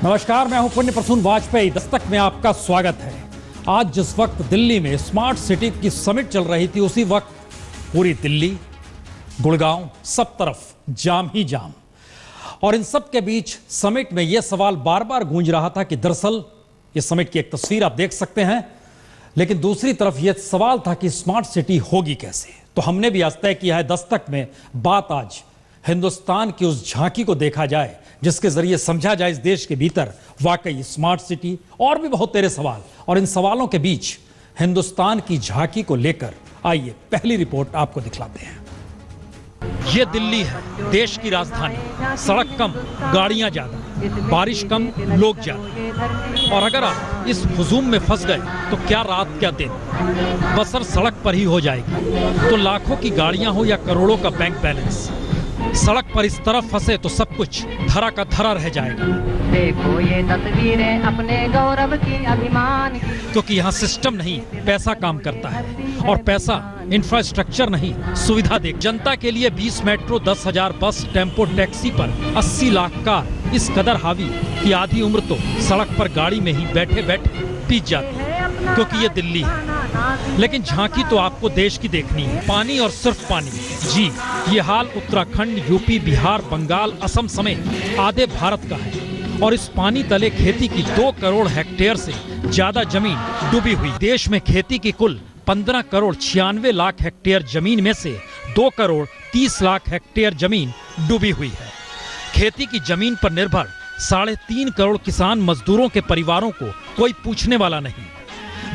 नमस्कार, मैं हूं पुण्य प्रसून वाजपेयी। दस्तक में आपका स्वागत है। आज जिस वक्त दिल्ली में स्मार्ट सिटी की समिट चल रही थी, उसी वक्त पूरी दिल्ली, गुड़गांव, सब तरफ जाम ही जाम। और इन सब के बीच समिट में यह सवाल बार बार गूंज रहा था कि दरअसल ये समिट की एक तस्वीर आप देख सकते हैं, लेकिन दूसरी तरफ यह सवाल था कि स्मार्ट सिटी होगी कैसे। तो हमने भी आज तय किया है दस्तक में बात आज हिंदुस्तान की उस झांकी को देखा जाए जिसके जरिए समझा जाए इस देश के भीतर वाकई स्मार्ट सिटी और भी बहुत तेरे सवाल। और इन सवालों के बीच हिंदुस्तान की झांकी को लेकर आइए पहली रिपोर्ट आपको दिखलाते हैं। ये दिल्ली है, देश की राजधानी। सड़क कम, गाड़ियां ज्यादा, बारिश कम, लोग ज्यादा। और अगर आप इस हुजूम में फंस गए तो क्या रात क्या दिन, बसर सड़क पर ही हो जाएगी। तो लाखों की गाड़ियां हो या करोड़ों का बैंक बैलेंस, सड़क पर इस तरफ फंसे तो सब कुछ धरा का धरा रह जाएगा। देखो ये तस्वीरें अपने गौरव की, अभिमान की। क्योंकि यहाँ सिस्टम नहीं, पैसा काम करता है। और पैसा इंफ्रास्ट्रक्चर नहीं, सुविधा दे। जनता के लिए 20 मेट्रो, 10,000 बस, टेम्पो, टैक्सी पर 80 लाख कार इस कदर हावी कि आधी उम्र तो सड़क पर गाड़ी में ही बैठे बैठे बीत जाती है। क्योंकि ये दिल्ली है। लेकिन झांकी तो आपको देश की देखनी है। पानी और सिर्फ पानी। जी, ये हाल उत्तराखंड, यूपी, बिहार, बंगाल, असम समेत आधे भारत का है। और इस पानी तले खेती की 2 करोड़ हेक्टेयर से ज्यादा जमीन डूबी हुई। देश में खेती की कुल 15 करोड़ 96 लाख हेक्टेयर जमीन में से 2 करोड़ 30 लाख हेक्टेयर जमीन डूबी हुई है। खेती की जमीन पर निर्भर 3.5 करोड़ किसान मजदूरों के परिवारों को कोई पूछने वाला नहीं।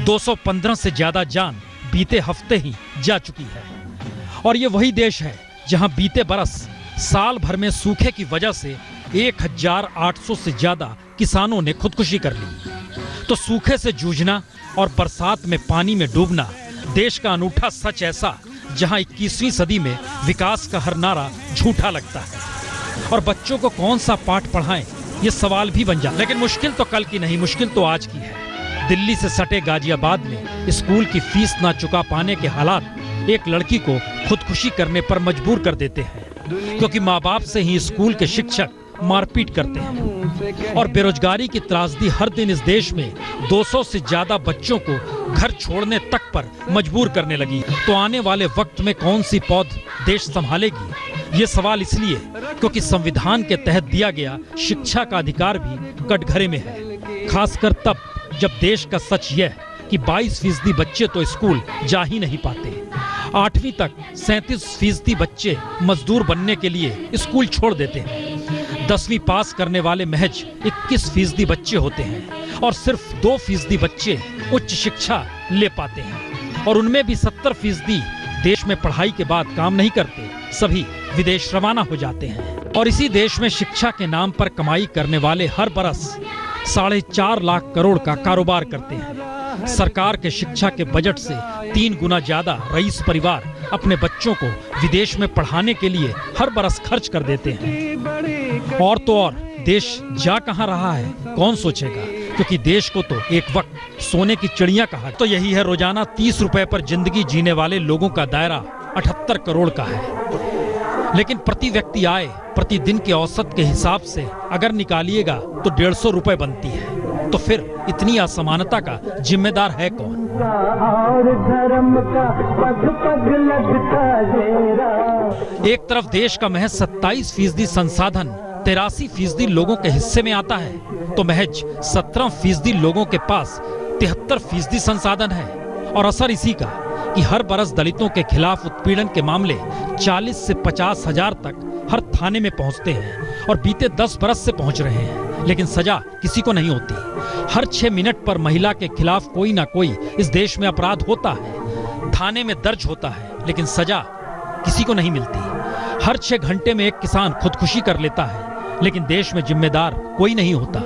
215 से ज्यादा जान बीते हफ्ते ही जा चुकी है। और ये वही देश है जहां बीते बरस साल भर में सूखे की वजह से 1800 से ज्यादा किसानों ने खुदकुशी कर ली। तो सूखे से जूझना और बरसात में पानी में डूबना देश का अनूठा सच ऐसा जहां 21वीं सदी में विकास का हर नारा झूठा लगता है। और बच्चों को कौन सा पाठ पढ़ाएं, ये सवाल भी बन जाता है। लेकिन मुश्किल तो कल की नहीं, मुश्किल तो आज की है। दिल्ली से सटे गाजियाबाद में स्कूल की फीस ना चुका पाने के हालात एक लड़की को खुदकुशी करने पर मजबूर कर देते हैं। क्योंकि माँ बाप से ही स्कूल के शिक्षक मारपीट करते हैं। और बेरोजगारी की त्रासदी हर दिन इस देश में 200 से ज्यादा बच्चों को घर छोड़ने तक पर मजबूर करने लगी। तो आने वाले वक्त में कौन सी पौध देश संभालेगी, ये सवाल इसलिए क्योंकि संविधान के तहत दिया गया शिक्षा का अधिकार भी कटघरे में है। खासकर तब जब देश का सच यह कि 22% बच्चे तो स्कूल जा ही नहीं पाते। 8वीं तक 37% बच्चे मजदूर बनने के लिए स्कूल छोड़ देते हैं। 10वीं पास करने वाले महज 21% बच्चे होते हैं। और सिर्फ 2% बच्चे उच्च शिक्षा ले पाते हैं। और उनमें भी 70% देश में पढ़ाई के बाद काम नहीं करते, सभी विदेश रवाना हो जाते हैं। और इसी देश में शिक्षा के नाम पर कमाई करने वाले हर बरस 4.5 लाख करोड़ का कारोबार करते हैं। सरकार के शिक्षा के बजट से 3 गुना ज्यादा रईस परिवार अपने बच्चों को विदेश में पढ़ाने के लिए हर बरस खर्च कर देते हैं। और तो और देश जा कहां रहा है कौन सोचेगा, क्योंकि देश को तो एक वक्त सोने की चिड़िया कहा। तो यही है, रोजाना 30 रुपए पर जिंदगी जीने वाले लोगों का दायरा 78 करोड़ का है। लेकिन प्रति व्यक्ति आय प्रतिदिन के औसत के हिसाब से अगर निकालिएगा तो 150 रुपए बनती है। तो फिर इतनी असमानता का जिम्मेदार है कौन? एक तरफ देश का महज 27% संसाधन 83% लोगों के हिस्से में आता है, तो महज 17% लोगों के पास 73% संसाधन है। और असर इसी का कि हर बरस दलितों के खिलाफ उत्पीड़न के मामले 40 से 50 हजार तक हर थाने में पहुंचते हैं। और बीते 10 बरस से पहुंच रहे हैं, लेकिन सजा किसी को नहीं होती। हर 6 मिनट पर महिला के खिलाफ कोई ना कोई इस देश में अपराध होता है, थाने में दर्ज होता है, लेकिन सजा किसी को नहीं मिलती। हर 6 घंटे में एक किसान खुदकुशी कर लेता है, लेकिन देश में जिम्मेदार कोई नहीं होता।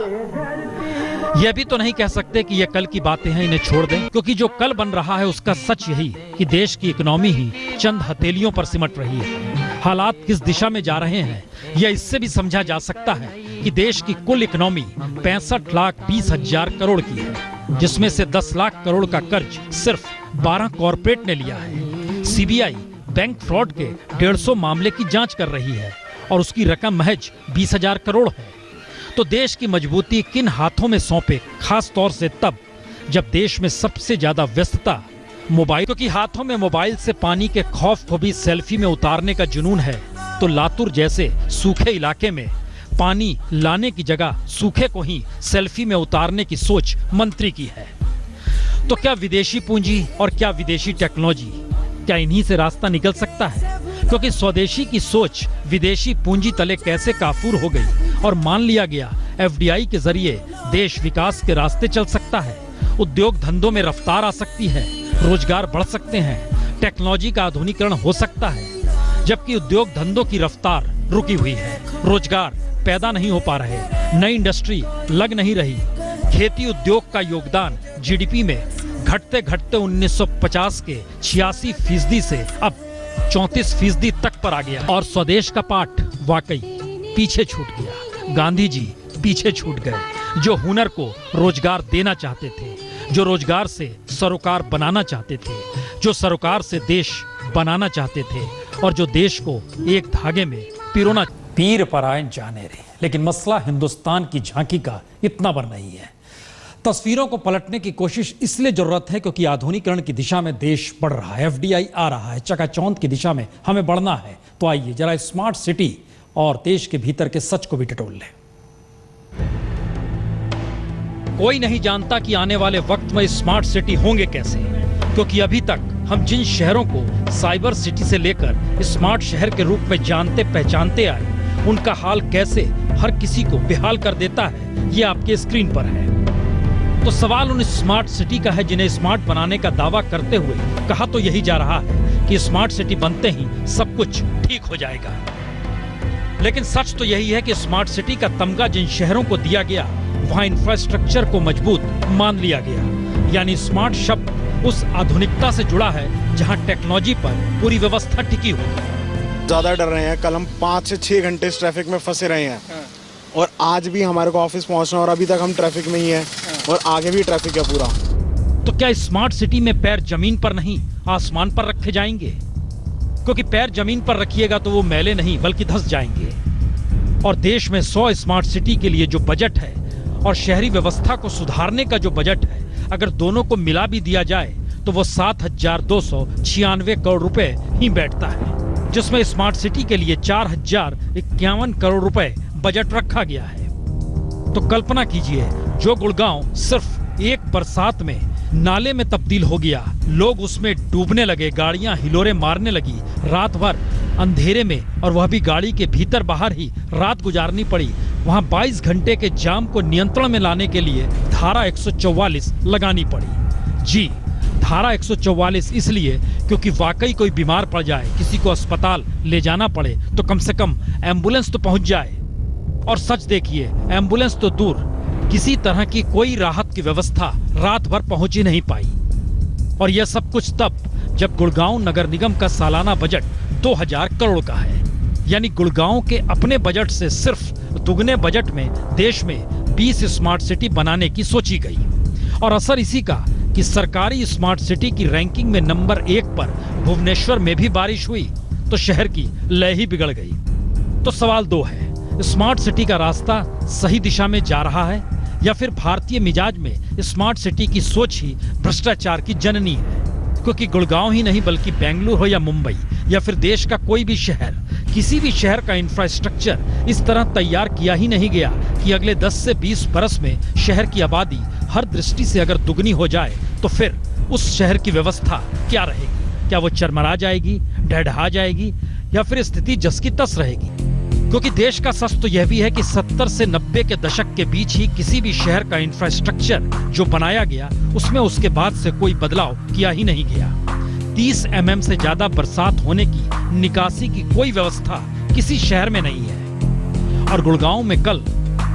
यह भी तो नहीं कह सकते कि ये कल की बातें हैं, इन्हें छोड़ दें। क्योंकि जो कल बन रहा है उसका सच यही कि देश की इकोनॉमी ही चंद हथेलियों पर सिमट रही है। हालात किस दिशा में जा रहे हैं यह इससे भी समझा जा सकता है कि देश की कुल इकोनॉमी 65,20,000 करोड़ की है, जिसमें से 10 लाख करोड़ का कर्ज सिर्फ 12 कॉरपोरेट ने लिया है। सीबीआई बैंक फ्रॉड के 150 मामले की जांच कर रही है और उसकी रकम महज 20,000 करोड़ है। तो देश की मजबूती किन हाथों में सौंपे, खास तौर से तब जब देश में सबसे ज्यादा व्यस्तता मोबाइल, क्योंकि हाथों में मोबाइल से पानी के खौफ को भी सेल्फी में उतारने का जुनून है, तो लातूर जैसे सूखे इलाके में पानी लाने की जगह सूखे को ही सेल्फी में उतारने की सोच मंत्री की है। तो क्या विदेशी पूंजी और क्या विदेशी टेक्नोलॉजी, क्या इन्हीं से रास्ता निकल सकता है? क्योंकि स्वदेशी की सोच विदेशी पूंजी तले कैसे काफूर हो गई और मान लिया गया एफडीआई के जरिए देश विकास के रास्ते चल सकता है, उद्योग धंधों में रफ्तार आ सकती है, रोजगार बढ़ सकते हैं, टेक्नोलॉजी का आधुनिकीकरण हो सकता है, जबकि उद्योग धंधों की रफ्तार रुकी हुई है, रोजगार पैदा नहीं हो पा रहे, नई इंडस्ट्री लग नहीं रही, खेती उद्योग का योगदान जीडीपी में घटते घटते 1950 के 86% से अब 34% तक पर आ गया और स्वदेश का पाठ वाकई पीछे छूट गया। गांधी जी पीछे छूट गए, जो हुनर को रोजगार देना चाहते थे, जो रोजगार से सरोकार बनाना चाहते थे, जो सरोकार से देश बनाना चाहते थे और जो देश को एक धागे में पिरोना। पीर परायण जाने रे, लेकिन मसला हिंदुस्तान की झांकी का इतना बड़ नहीं है। तस्वीरों को पलटने की कोशिश इसलिए जरूरत है क्योंकि आधुनिकीकरण की दिशा में देश बढ़ रहा है, एफडीआई आ रहा है, चकाचौंध की दिशा में हमें बढ़ना है। तो आइए जरा स्मार्ट सिटी और देश के भीतर के सच को भी टटोल लें। कोई नहीं जानता कि आने वाले वक्त में स्मार्ट सिटी होंगे कैसे, क्योंकि अभी तक हम जिन शहरों को साइबर सिटी से लेकर स्मार्ट शहर के रूप में जानते पहचानते आए, उनका हाल कैसे हर किसी को बेहाल कर देता है, ये आपके स्क्रीन पर है। तो सवाल उन स्मार्ट सिटी का है जिन्हें स्मार्ट बनाने का दावा करते हुए कहा तो यही जा रहा है कि स्मार्ट सिटी बनते ही सब कुछ ठीक हो जाएगा। लेकिन सच तो यही है कि स्मार्ट सिटी का तमगा जिन शहरों को दिया गया, वहां इंफ्रास्ट्रक्चर को मजबूत मान लिया गया। यानी स्मार्ट शब्द उस आधुनिकता से जुड़ा है जहां टेक्नोलॉजी पर पूरी व्यवस्था टिकी हुई। ज्यादा डर रहे हैं। कल हम 5 से 6 घंटे इस ट्रैफिक में फंसे रहे हैं और आज भी हमारे को ऑफिस पहुंचना और अभी तक हम ट्रैफिक में ही हैं और आगे भी ट्रैफिक है पूरा। तो क्या स्मार्ट सिटी में पैर जमीन पर नहीं आसमान पर रखे जाएंगे? क्योंकि पैर जमीन पर रखिएगा तो वो मैले नहीं बल्कि धंस जाएंगे। और देश में 100 स्मार्ट सिटी के लिए जो बजट है और शहरी व्यवस्था को सुधारने का जो बजट है, अगर दोनों को मिला भी दिया जाए तो वो 7,296 करोड़ रुपए ही बैठता है, जिसमें स्मार्ट सिटी के लिए 4,051 करोड़ रुपए बजट रखा गया है। तो कल्पना कीजिए, जो गुड़गांव सिर्फ एक बरसात में नाले में तब्दील हो गया, लोग उसमें डूबने लगे, गाड़ियां हिलोरे मारने लगी, रात भर अंधेरे में और वह भी गाड़ी के भीतर बाहर ही रात गुजारनी पड़ी, वहां 22 घंटे के जाम को नियंत्रण में लाने के लिए धारा 144 लगानी पड़ी। जी, धारा 144 इसलिए क्योंकि वाकई कोई बीमार पड़ जाए, किसी को अस्पताल ले जाना पड़े तो कम से कम एम्बुलेंस तो पहुंच जाए। और सच देखिए, एम्बुलेंस तो दूर, किसी तरह की कोई राहत की व्यवस्था रात भर पहुंच ही नहीं पाई। और यह सब कुछ तब जब गुड़गांव नगर निगम का सालाना बजट 2000 करोड़ का है। यानी गुड़गांव के अपने बजट से सिर्फ दुगने बजट में देश में 20 स्मार्ट सिटी बनाने की सोची गई। और असर इसी का कि सरकारी स्मार्ट सिटी की रैंकिंग में नंबर 1 पर भुवनेश्वर में भी बारिश हुई तो शहर की लय ही बिगड़ गई। तो सवाल 2 है, स्मार्ट सिटी का रास्ता सही दिशा में जा रहा है या फिर भारतीय मिजाज में स्मार्ट सिटी की सोच ही भ्रष्टाचार की जननी है? क्योंकि गुड़गांव ही नहीं बल्कि बेंगलुरु हो या मुंबई या फिर देश का कोई भी शहर, किसी भी शहर का इंफ्रास्ट्रक्चर इस तरह तैयार किया ही नहीं गया कि अगले 10 से 20 बरस में शहर की आबादी हर दृष्टि से अगर दुगनी हो जाए तो फिर उस शहर की व्यवस्था क्या रहेगी? क्या वो चरमरा जाएगी, ढहढहा जाएगी या फिर स्थिति जस की तस रहेगी? क्योंकि देश का सच तो यह भी है कि 70 से 90 के दशक के बीच ही किसी भी शहर का इंफ्रास्ट्रक्चर जो बनाया गया उसमें उसके बाद से कोई बदलाव किया ही नहीं गया। 30 mm से ज्यादा बरसात होने की निकासी की कोई व्यवस्था किसी शहर में नहीं है और गुड़गांव में कल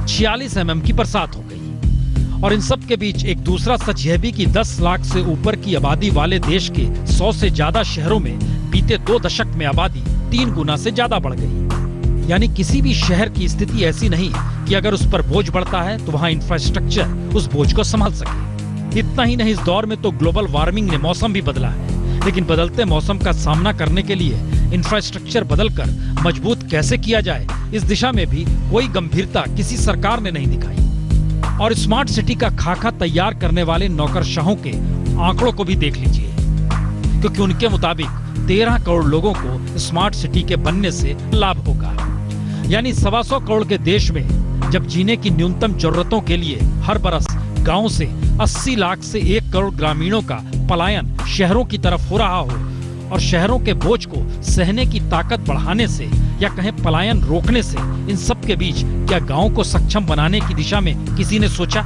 46 mm की बरसात हो गई। और इन सब के बीच एक दूसरा सच यह भी कि 10 लाख से ऊपर की आबादी वाले देश के 100 से ज्यादा शहरों में बीते 2 दशक में आबादी 3 गुना से ज्यादा बढ़ गई। यानी किसी भी शहर की स्थिति ऐसी नहीं कि अगर उस पर बोझ बढ़ता है तो वहां इंफ्रास्ट्रक्चर उस बोझ को संभाल सके। इतना ही नहीं, इस दौर में तो ग्लोबल वार्मिंग ने मौसम भी बदला है, लेकिन बदलते मौसम का सामना करने के लिए इंफ्रास्ट्रक्चर बदलकर मजबूत कैसे किया जाए, इस दिशा में भी कोई गंभीरता किसी सरकार ने नहीं दिखाई। और स्मार्ट सिटी का खाका तैयार करने वाले नौकरशाहों के आंकड़ों को भी देख लीजिए, क्योंकि उनके मुताबिक 13 करोड़ लोगों को स्मार्ट सिटी के बनने से लाभ होगा। यानी 125 करोड़ के देश में जब जीने की न्यूनतम जरूरतों के लिए हर बरस गांव से 80 लाख से 1 करोड़ ग्रामीणों का पलायन शहरों की तरफ हो रहा हो, और शहरों के बोझ को सहने की ताकत बढ़ाने से या कहें पलायन रोकने से, इन सब के बीच क्या गांव को सक्षम बनाने की दिशा में किसी ने सोचा?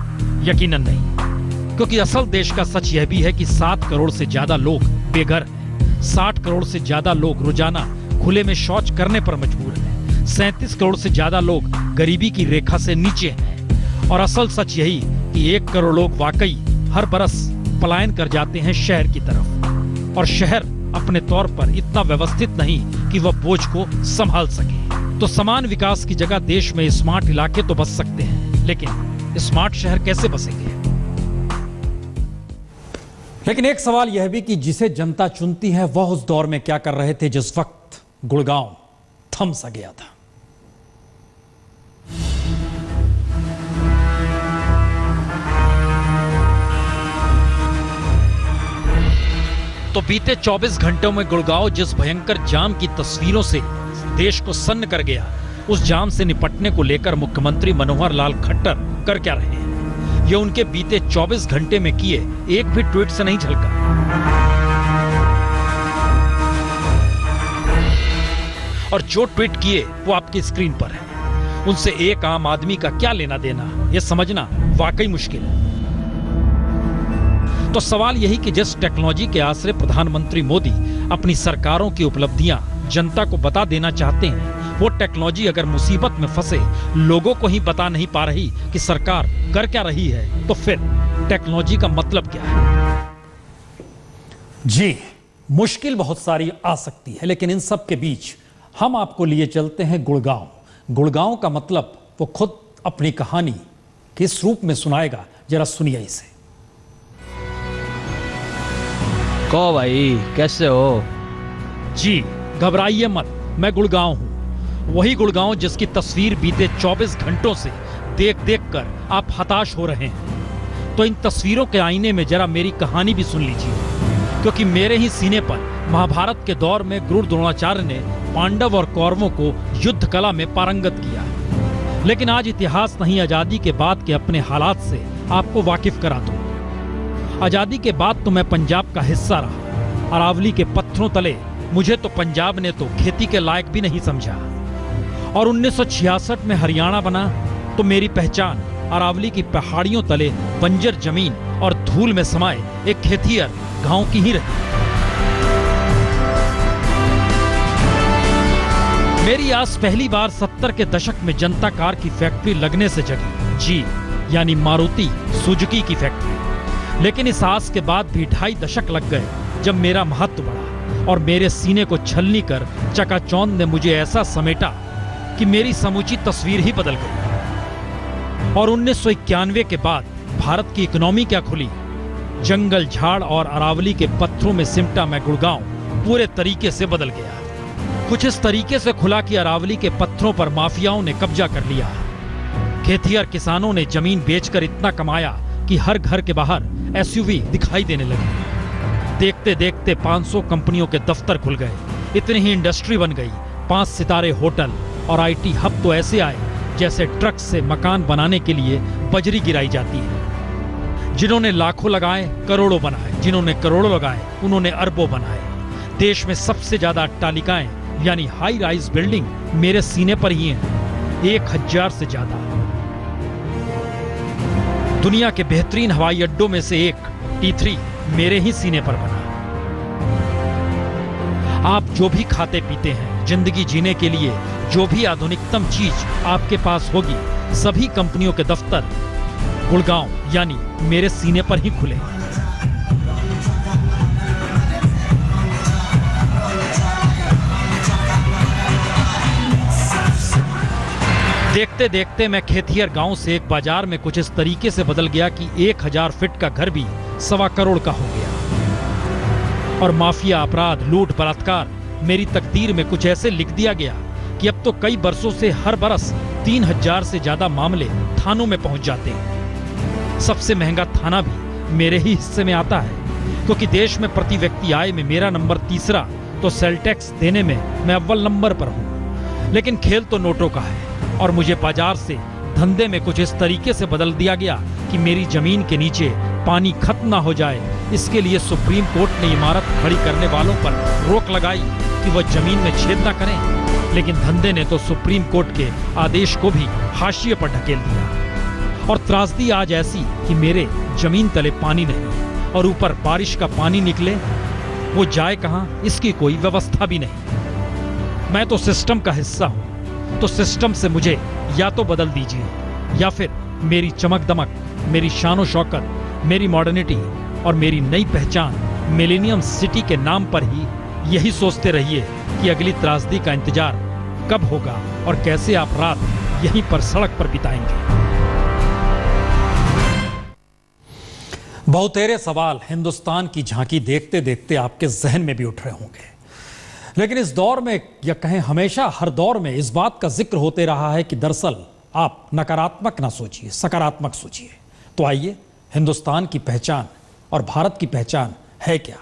यकीनन नहीं, क्योंकि असल देश का सच यह भी है कि 7 करोड़ से ज्यादा लोग बेघर हैं, 60 करोड़ से ज्यादा लोग रोजाना खुले में शौच करने पर मजबूर हैं, 37 करोड़ से ज्यादा लोग गरीबी की रेखा से नीचे हैं, और असल सच यही कि 1 करोड़ लोग वाकई हर बरस पलायन कर जाते हैं शहर की तरफ, और शहर अपने तौर पर इतना व्यवस्थित नहीं कि वह बोझ को संभाल सके। तो समान विकास की जगह देश में स्मार्ट इलाके तो बस सकते हैं, लेकिन स्मार्ट शहर कैसे बसेंगे? लेकिन एक सवाल यह भी कि जिसे जनता चुनती है वह उस दौर में क्या कर रहे थे जिस वक्त गुड़गांव थम सा गया था। तो बीते 24 घंटों में गुड़गांव जिस भयंकर जाम की तस्वीरों से देश को सन्न कर गया, उस जाम से निपटने को लेकर मुख्यमंत्री मनोहर लाल खट्टर कर क्या रहे हैं, ये उनके बीते 24 घंटे में किए एक भी ट्वीट से नहीं झलका। और जो ट्वीट किए वो आपकी स्क्रीन पर है, उनसे एक आम आदमी का क्या लेना देना, यह समझना वाकई मुश्किल है। तो सवाल यही कि जिस टेक्नोलॉजी के आश्रय प्रधानमंत्री मोदी अपनी सरकारों की उपलब्धियां जनता को बता देना चाहते हैं, वो टेक्नोलॉजी अगर मुसीबत में फंसे लोगों को ही बता नहीं पा रही कि सरकार कर क्या रही है, तो फिर टेक्नोलॉजी का मतलब क्या है? जी, मुश्किल बहुत सारी आ सकती है, लेकिन इन सब के बीच हम आपको लिए चलते हैं गुड़गांव। गुड़गांव का मतलब वो खुद अपनी कहानी किस रूप में सुनाएगा, जरा सुनिए इसे। कहो भाई, कैसे हो? जी, घबराइए मत, मैं गुड़गांव हूं, वही गुड़गांव जिसकी तस्वीर बीते 24 घंटों से देख देख कर आप हताश हो रहे हैं। तो इन तस्वीरों के आईने में जरा मेरी कहानी भी सुन लीजिए, क्योंकि मेरे ही सीने पर महाभारत के दौर में गुरु द्रोणाचार्य ने पांडव और कौरवों को युद्ध कला में पारंगत किया। लेकिन आज इतिहास नहीं, आजादी के बाद के अपने हालात से आपको वाकिफ करा दूं। आजादी के बाद तो मैं पंजाब का हिस्सा रहा, अरावली के पत्थरों तले मुझे तो पंजाब ने तो खेती के लायक भी नहीं समझा, और 1966 में हरियाणा बना तो मेरी पहचान अरावली की पहाड़ियों तले बंजर जमीन और धूल में समाये एक खेतिहर गांव की ही रही। मेरी आस पहली बार 70 के दशक में जनता कार की फैक्ट्री लगने से जगी। जी, यानी मारुति सुजुकी की फैक्ट्री। लेकिन इस आस के बाद भी 2.5 दशक लग गए जब मेरा महत्व बढ़ा और मेरे सीने को छलनी कर चकाचौंध ने मुझे ऐसा समेटा कि मेरी समूची तस्वीर ही बदल गई। और 1991 के बाद भारत की इकोनॉमी क्या खुली। जंगल, झाड़ और अरावली के पत्थरों में सिमटा मैं गुड़गांव पूरे तरीके से बदल गया। कुछ इस तरीके से खुला कि अरावली के पत्थरों पर माफियाओं ने कब्जा कर लिया। खेतिहर किसानों ने जमीन बेचकर इतना कमाया कि हर घर के बाहर एसयूवी दिखाई देने लगी। देखते देखते 500 कंपनियों के दफ्तर खुल गए, इतनी ही इंडस्ट्री बन गई। 5 सितारे होटल और आईटी हब तो ऐसे आए जैसे ट्रक से मकान बनाने के लिए बजरी गिराई जाती है। जिन्होंने लाखों लगाए करोड़ों बनाए, जिन्होंने करोड़ों लगाए उन्होंने अरबों बनाए। देश में सबसे ज्यादा अट्टालिकाएं यानी हाई राइज बिल्डिंग मेरे सीने पर ही हैं, 1000 से ज्यादा। दुनिया के बेहतरीन हवाई अड्डों में से एक T3 मेरे ही सीने पर बना। आप जो भी खाते पीते हैं, जिंदगी जीने के लिए जो भी आधुनिकतम चीज आपके पास होगी, सभी कंपनियों के दफ्तर गुड़गांव यानी मेरे सीने पर ही खुले। देखते देखते मैं खेतिहर गांव से एक बाजार में कुछ इस तरीके से बदल गया कि 1000 फीट का घर भी 1.25 करोड़ का हो गया। और माफिया, अपराध, लूट, बलात्कार मेरी तकदीर में कुछ ऐसे लिख दिया गया कि अब तो कई बरसों से हर बरस 3000 से ज्यादा मामले थानों में पहुंच जाते हैं। सबसे महंगा थाना भी मेरे ही हिस्से में आता है, क्योंकि देश में प्रति व्यक्ति आय में मेरा नंबर तीसरा, तो सेल टैक्स देने में मैं अव्वल नंबर पर हूँ। लेकिन खेल तो नोटों का है और मुझे बाजार से धंधे में कुछ इस तरीके से बदल दिया गया कि मेरी जमीन के नीचे पानी खत्म ना हो जाए, इसके लिए सुप्रीम कोर्ट ने इमारत खड़ी करने वालों पर रोक लगाई कि वह जमीन में छेद ना करें। लेकिन धंधे ने तो सुप्रीम कोर्ट के आदेश को भी हाशिए पर ढकेल दिया। और त्रासदी आज ऐसी कि मेरे जमीन तले पानी नहीं और ऊपर बारिश का पानी निकले, वो जाए कहां, इसकी कोई व्यवस्था भी नहीं। मैं तो सिस्टम का हिस्सा हूं, तो सिस्टम से मुझे या तो बदल दीजिए या फिर मेरी चमक दमक, मेरी शान और शौकत, मेरी मॉडर्निटी और मेरी नई पहचान मिलेनियम सिटी के नाम पर ही यही सोचते रहिए कि अगली त्रासदी का इंतजार कब होगा और कैसे आप रात यहीं पर सड़क पर बिताएंगे। बहुतेरे सवाल हिंदुस्तान की झांकी देखते देखते आपके जहन में भी उठ रहे होंगे, लेकिन इस दौर में या कहें हमेशा हर दौर में इस बात का जिक्र होते रहा है कि दरअसल आप नकारात्मक ना सोचिए, सकारात्मक सोचिए। तो आइए, हिंदुस्तान की पहचान और भारत की पहचान है क्या?